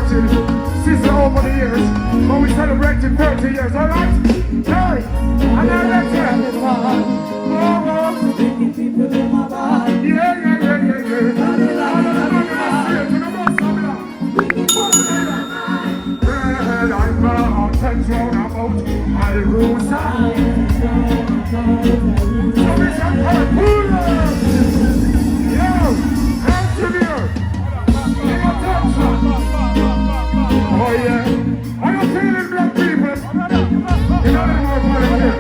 celebrated Sizzla over the years, but we celebrated 30 years, alright? Hey, and now let's hear it. Yeah. I'm out and thrown about my roots. So it's a pull-up. Yo, engineer. Oh yeah. Are you feeling black people? You know them more for here.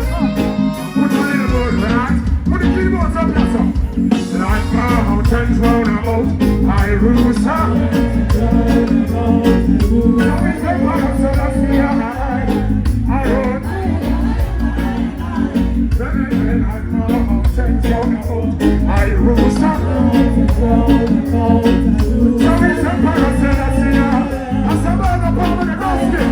Put a little more right. Put the keyboards up there, sir. Like mountains round about my roots. So it's a pull-up, so that's me. I wrote. Like mountains round about my roots. So it's a pull-up, so that's me. I said, man, I'm part of the basket.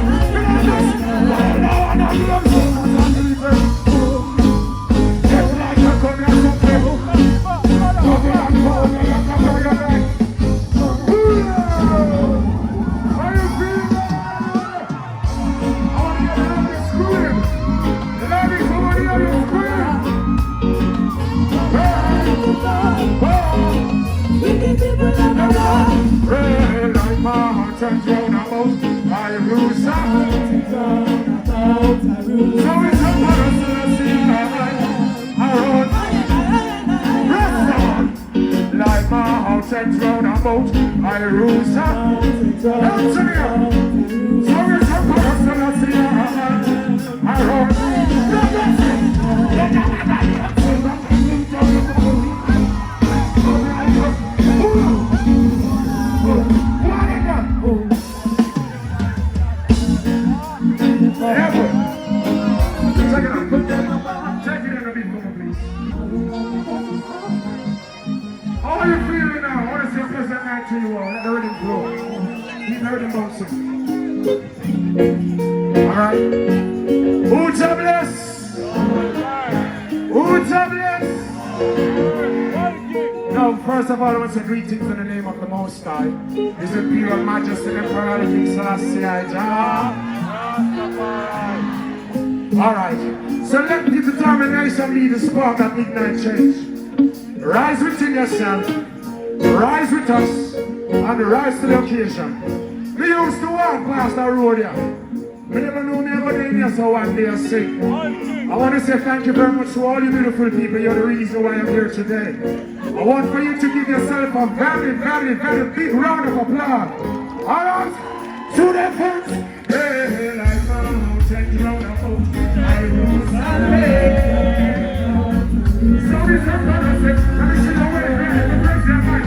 First of all, I want to say greetings in the name of the Most High. His Imperial Majesty Emperor King Selassie Jah. Alright, so let the determination be the spark that ignite change. Rise within yourself, rise with us, and rise to the occasion. We used to walk past the road here. We never knew me ever in here, so one day I sing. I want to say thank you very much to all you beautiful people. You're the reason why I'm here today. I want for you to give yourself a very, very, very big round of applause. Alright? To the fence. Hey, like mountains round about my roots and legs. So it's a benefit. Let me see the way, man. Raise your mic.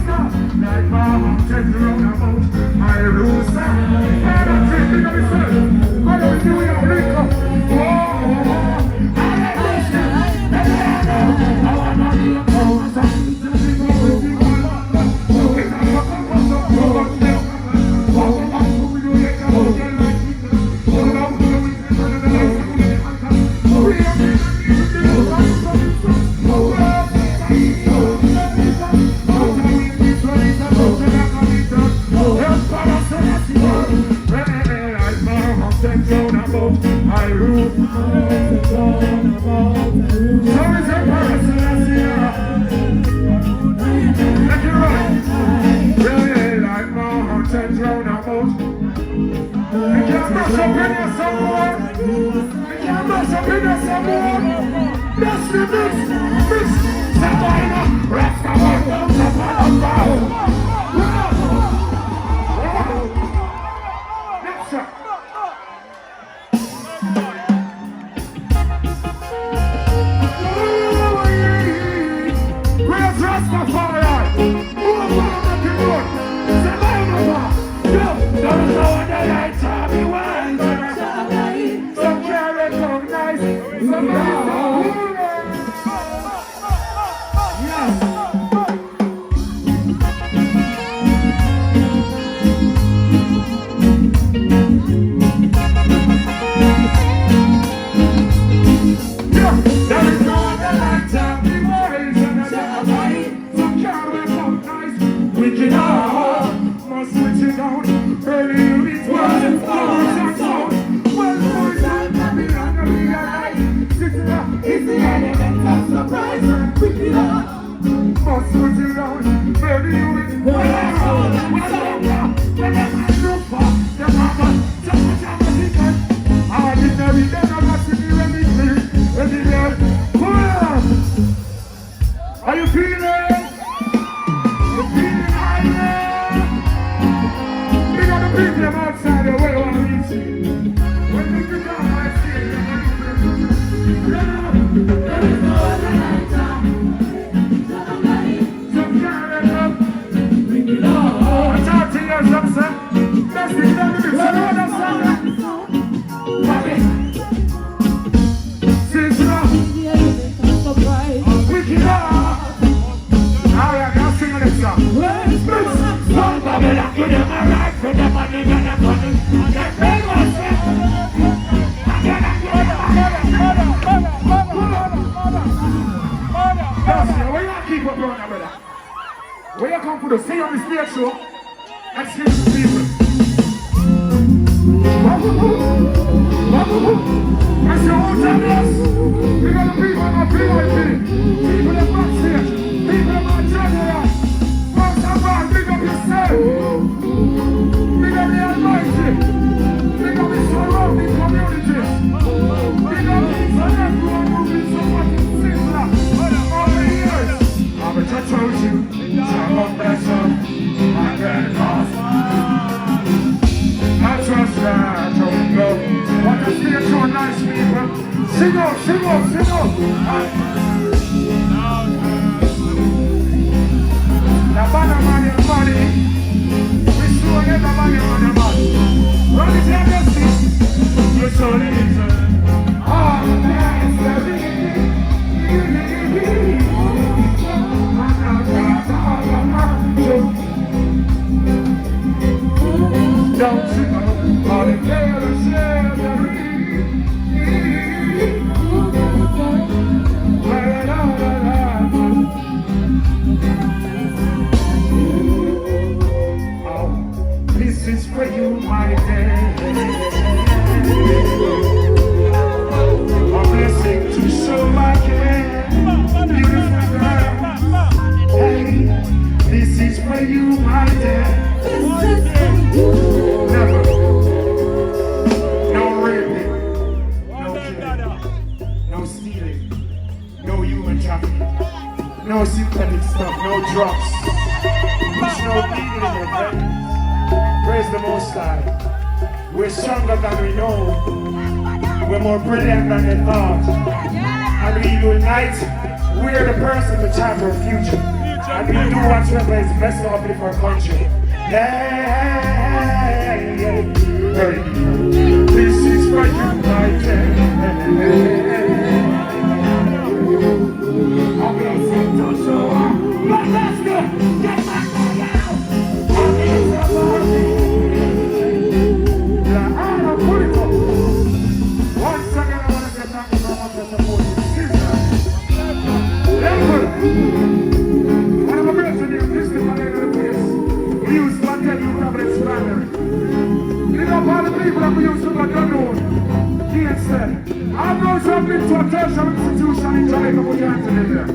Stop. Like mountains round about my roots and legs. I'm thinking of myself. What do we do with our liquor? Whoa. We can all put a thing on the stage show. Excuse the people. I say, oh, Thomas, we got the people on my PYP. People that backstage. People that my general. Once I'm back, big up yourself. Big up the Almighty. Big up the surrounding communities. Big up each and everyone who's been so fucking Sizzla all the years. I'm a touch on you. I'm a blessing. My very cause. I trust that. What a stage so nice, people. Sing up, sing up, sing up. The banner man is money. We show you the money on the man. Run it like a stick. You show the reason. Oh, that's the reason. Don't you know all the girls share the Oh, this is for you, my day. A blessing to show my care. Beautiful girl. Hey, this is for you, my day. Never. No raping. No killing. No stealing. No human trafficking. No synthetic stuff. No drugs. There's no bleeding in your brain. Praise the Most High. We're stronger than we know. We're more brilliant than they thought. And we unite. We're the person to chart our future. And we do whatever is best to uplift our country. Hey, this is for you, my day. I'm gonna sing to show up. But let's go. Get my boy out. I'm in the morning. Yeah, I'm put it up. Once again, I want to get back to my mother supporting Sizzla. Level. One of my friends in here, this is my name of the place. We use one tell you have an expander. Big up all the people that we used to not know. He had said, I've known something to a tertiary institution in Jamaica, put your hands in there.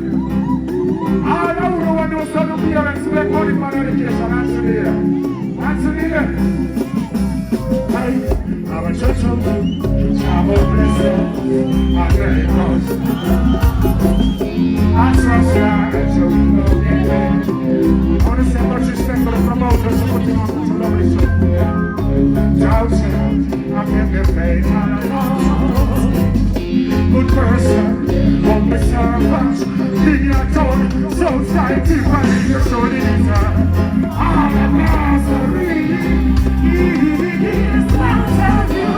All I don't know knows that to be and expect money for education. Answer here. Answer here. Hey, I'm a church of you. I'm a blessing. I'm very close. I trust God, so we know that. I want to say much respect for the promoters for putting on such a lovely show. Doubt him, I can't get paid. Good person, won't be servant. In your tone, so tight, if I need your soul in it. I'm a misery. He is mountain you.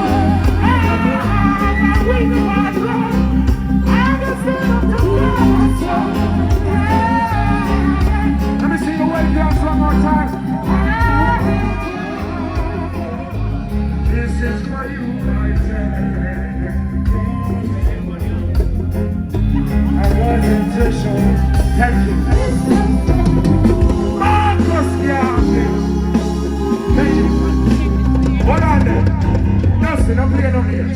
I'm with my love. I'm the son of the Lord. Let me see you wave down one more time. This is for you, my friend. I wasn't to show. Thank you. Marcus Garvey. Thank you. What on there? Nothing, I'm playing up here.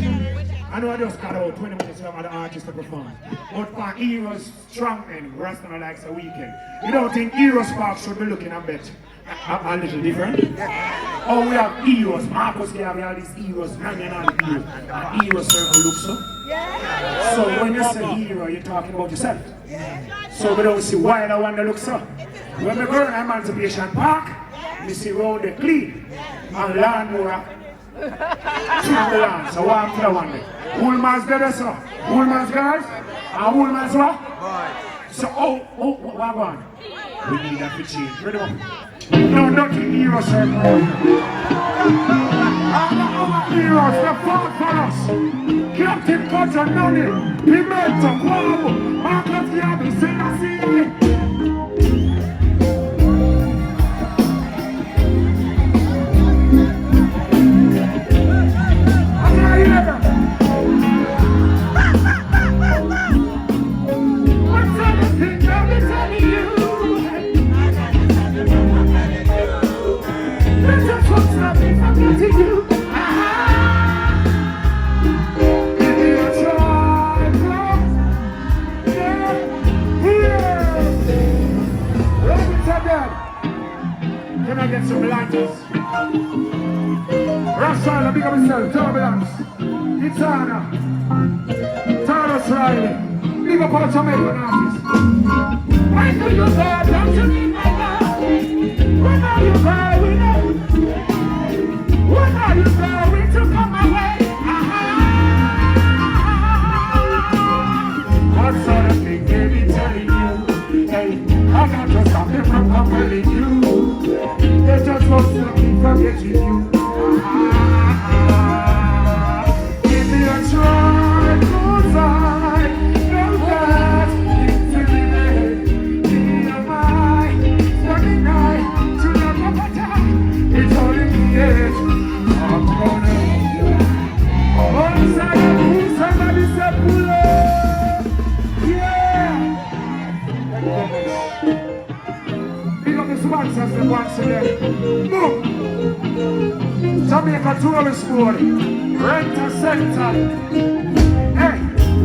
I know I just got about 20 minutes from the artist to perform. But for Heroes Strong Men, Rasta likes a weekend. You don't think Heroes Park should be looking a bit a little different? Oh, we have Heroes, Marcus Garvey, all these Heroes, hanging on the Heroes. Heroes circle looks so. So when you say hero, you're talking about yourself. So we don't see why I want to look so. When we go to Emancipation Park, we see road they clean and lawnmower. So what I'm going to wonder? Woolman's dead, sir. Woolman's guys? And Woolman's what? So, what one? We need that to change. Ready up. No, not the hero circle. Our heroes, they fought for us. Captain Cutter, Nonny, Pimento, Kwabo, Marcus Garvey, Selassie. artists. Rashad, big up himself, Turbulence, Gitana, Taurus Riley, big up all Jamaican artists. Why do you go down to me, my love? When are you going? When are you going to come away? What sort of thing they be telling you? Hey, I got to stop them from compelling you. They just want to keep forgetting you. Give me a try, 'cause I know that it's in the head. Give me a mind, every night, to the time. It's all in the edge. I'm gonna one side of you, somebody said pull up. Yeah. Big up the sponsors that once again. Boom. Jamaica Tourist Board, Rent a Center. Hey,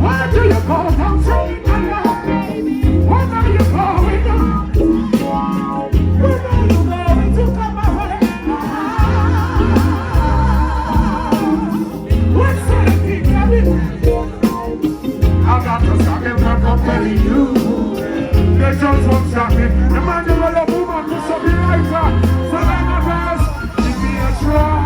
where do you go down to Italia? Where are you going now? Where are you going to come away? What sort of thing are we? I got to stop them from compelling you. They just won't stop me. The man who will love woman to stop me right now. So then I pass, give me a try.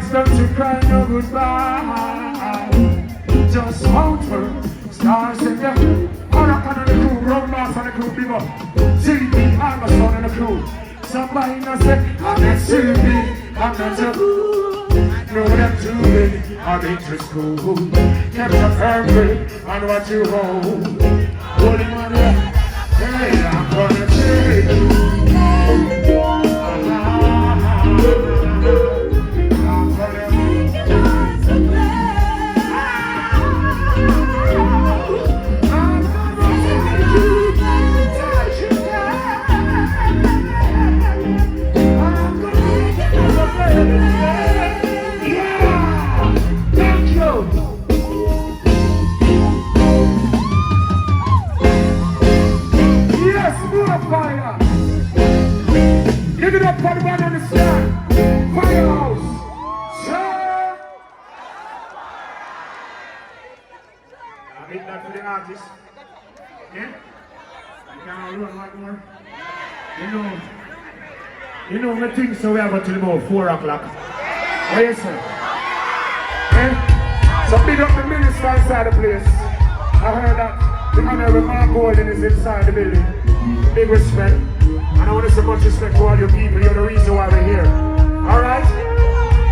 Don't you cry no goodbye. Just hold her. Stars in the Oracle on the crew, Romance on the crew, big up. CB, Amazon on the crew. Somebody not say, I'm not CB, I'm not a no, them too big, I'm into school. Kept your firm grip on what you hold. Holding on there, hey, I'm gonna take you. Give it up for the man on the stand. Firehouse. Sure. I mean that for the artist. Yeah? You can't run like more. You know, me think so we have until about 4 o'clock. What you say? Yeah? So big up the minister inside the place. I heard that the Honorable Mark Golden is inside the building. Big respect. And I want to say much respect to all you people. You're the reason why we're here. Alright?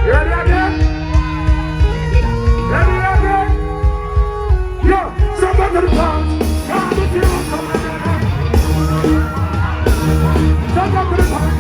You ready again? Ready again? Yo, step up to the front. Come with you. Step up to the front.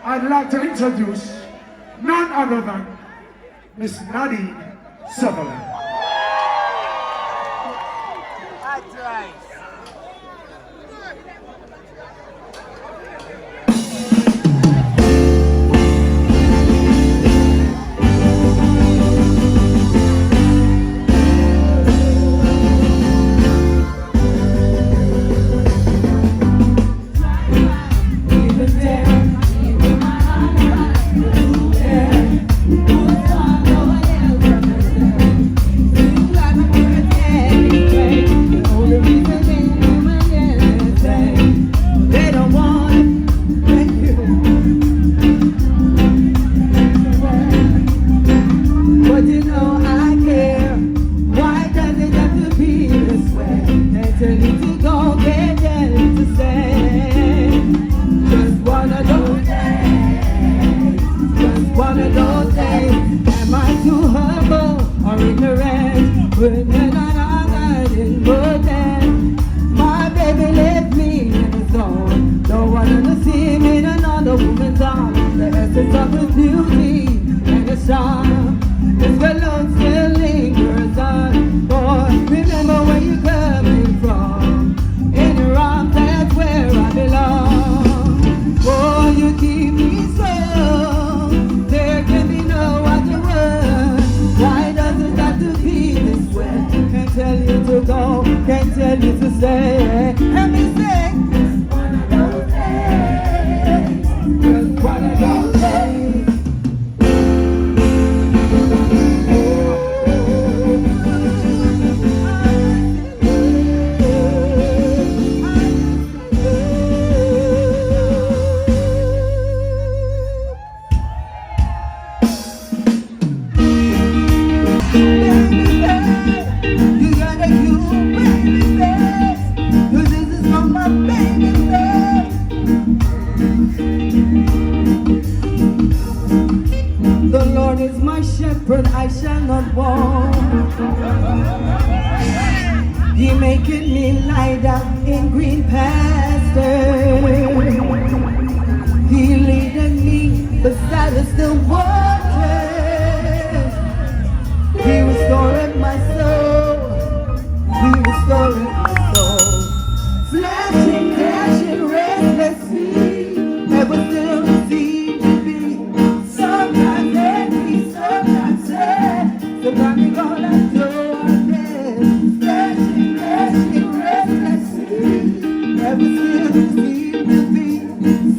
I'd like to introduce none other than Miss Nadine Sutherland. That's right.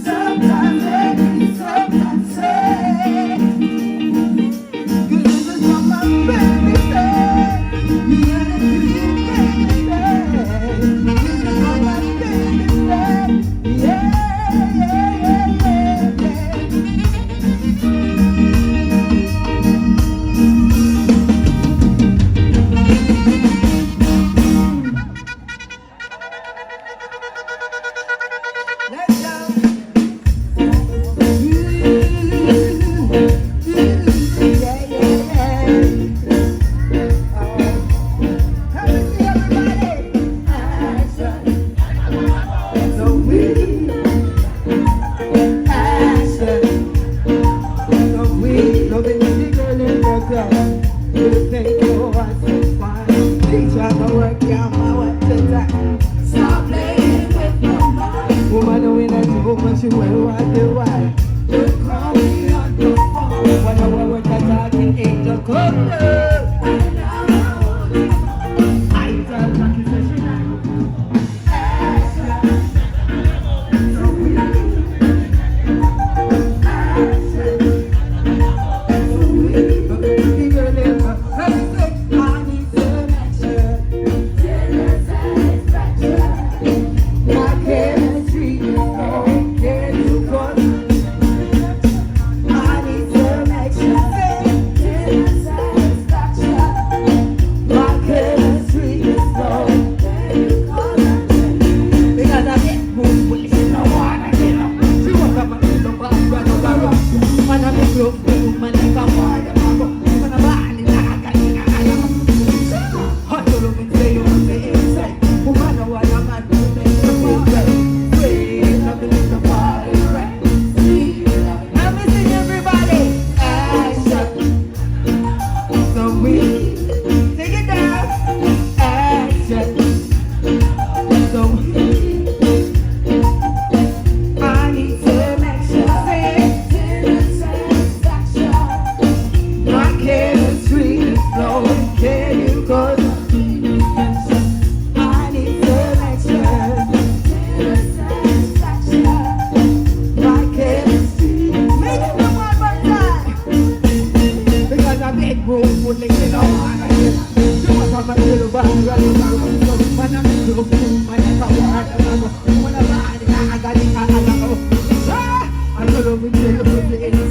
Sometimes happy, sometimes sad. love me, tell you,